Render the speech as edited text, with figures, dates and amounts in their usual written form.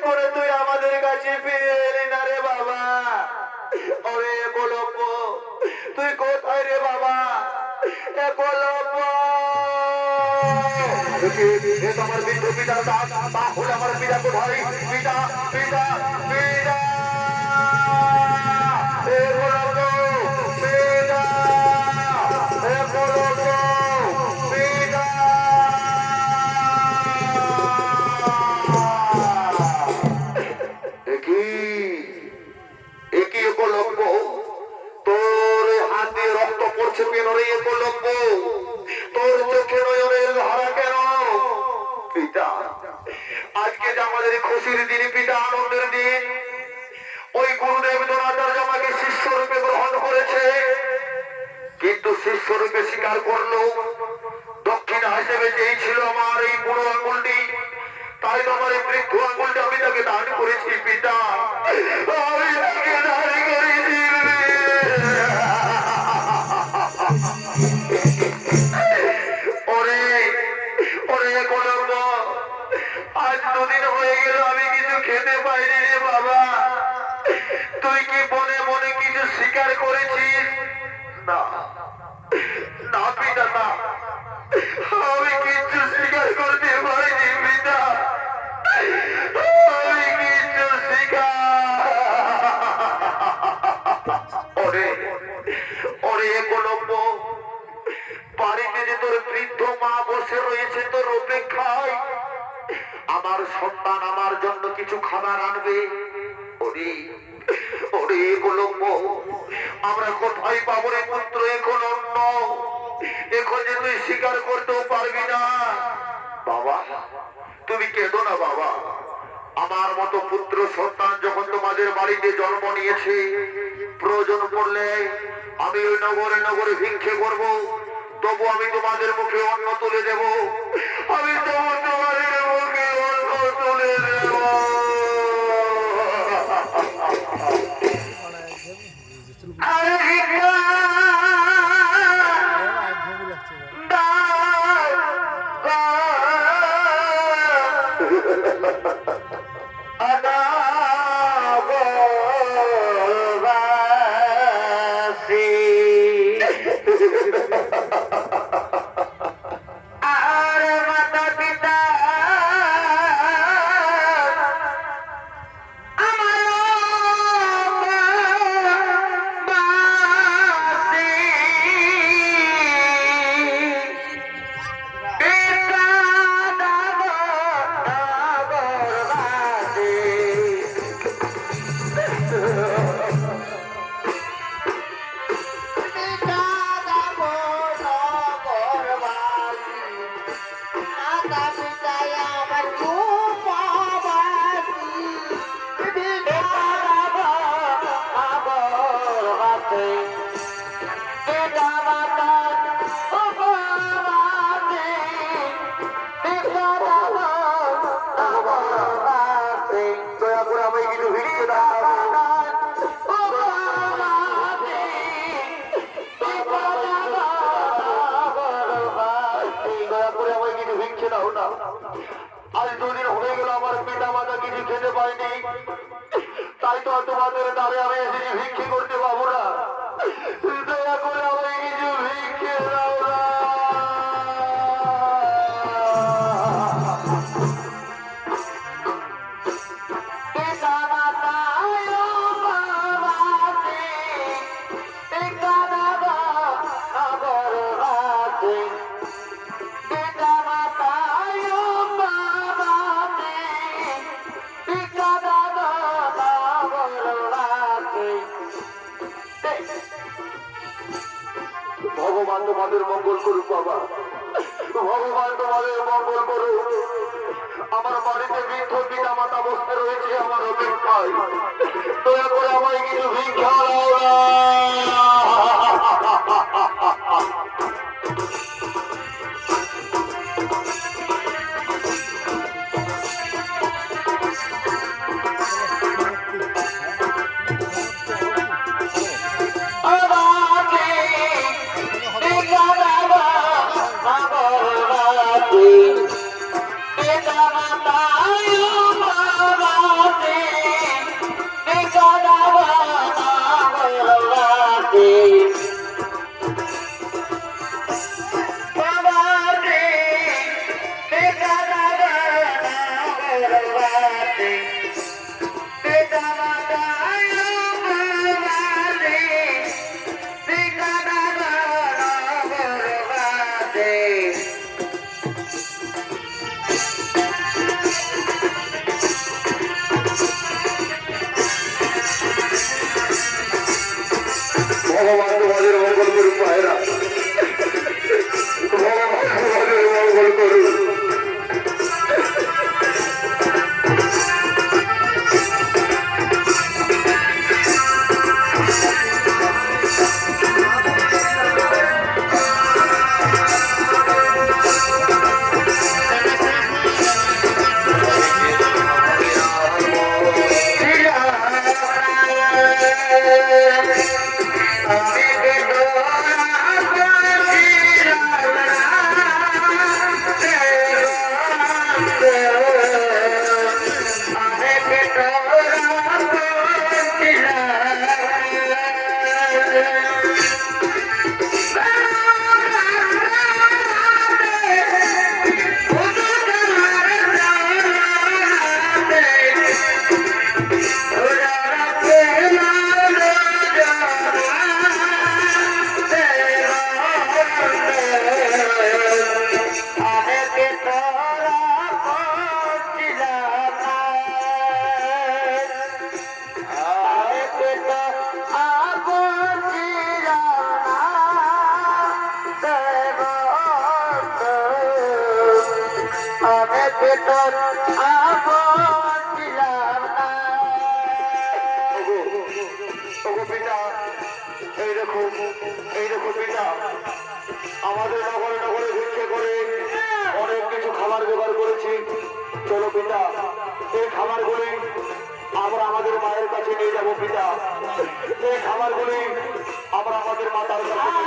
করে তুই আমাদের কাছে ফিরে এলি না রে বাবা। ওরে একলব্য, তুই কোথায় রে বাবা? একলব্য, আমার বৃদ্ধ পিতা, তাহলে আমার পিতা কোথায়? পিতা পিতা পিতা, একলব্য পিতা, একলব্য পিতা। একই একলব্য, তোর হাত দিয়ে রক্ত পড়ছে কেন রে একলব্য? তোর চোখে নয়নের ধারা কেন? পিতা, আজকে যে আমাদের খুশির দিন পিতা, আনন্দের দিন। ওই গুরুদেব দ্রোণাচার্য আমাকে শিষ্যরূপে গ্রহণ করেছে, কিন্তু শিষ্যরূপে স্বীকার করলো। দক্ষিণা হিসেবে যেই ছিল আমার এই বুড়ো আঙুলটি, তাই তো আমার এই বৃদ্ধ আঙুলটি আমি তাকে দান করেছি পিতা, আমি তাকে দান করেছি। ওরে ওরে একলব্য, আজ দুদিন হয়ে গেল আমি কিছু খেতে পাইনি রে বাবা। তুই কি মনে মনে কিছু স্বীকার করেছিস? না না পিতা, না, আমি কিচ্ছু স্বীকার করতে পারিনি পিতা, আমি কিচ্ছু স্বীকার। ওরে ওরে একলব্য, বাড়িতে যে তোর বৃদ্ধ মা বসে রয়েছে তোর অপেক্ষায়, আমার সন্তান আমার জন্য কিছু খাবার আনবে। ওরে ওরে একলব্য, আমরা কোথায় পাবো রে পুত্র এখন অন্ন? এখন যে তুই স্বীকার করতেও পারবি না। বাবা, তুমি কেঁদো না বাবা। আমার মতো পুত্র সন্তান যখন তোমাদের বাড়িতে জন্ম নিয়েছে, প্রয়োজন পড়লে আমি ওই নগরে নগরে ভিক্ষে করব, তবু আমি তোমাদের মুখে অন্ন তুলে দেব, আমি তবু তোমাদের মুখে অন্ন তুলে দেব। আরে ভিক্ষা আজ দুদিন হয়ে গেল আমার পিতা মাতা কিছু খেতে পায়নি, তাই তো তোমাদের দ্বারে আমি এসেছি ভিক্ষে করতে পাবো না। দয়া করে আমাকে কিছু ভিক্ষে দাও না। ভগবান তোমাদের মঙ্গল করুক বাবা, ভগবান তোমাদের মঙ্গল করুক। আমার বাড়িতে বৃদ্ধ পিতা মাতা বসতে রয়েছে আমার অপেক্ষায়, দয়া করে আমায় কিছু ভিক্ষা দাও না। Bye. ভগবান তোমাদের মঙ্গল করুক ভাইরা, ভগবান তোমাদের মঙ্গল করুক। আমাদের নগরে নগরে ভিক্ষে করে অনেক কিছু খাবার জোগাড় করেছি। চলো পিতা, এই খাবারগুলি আমরা আমাদের মায়ের কাছে নিয়ে যাবো পিতা। এই খাবারগুলি আমরা আমাদের মাতার কাছে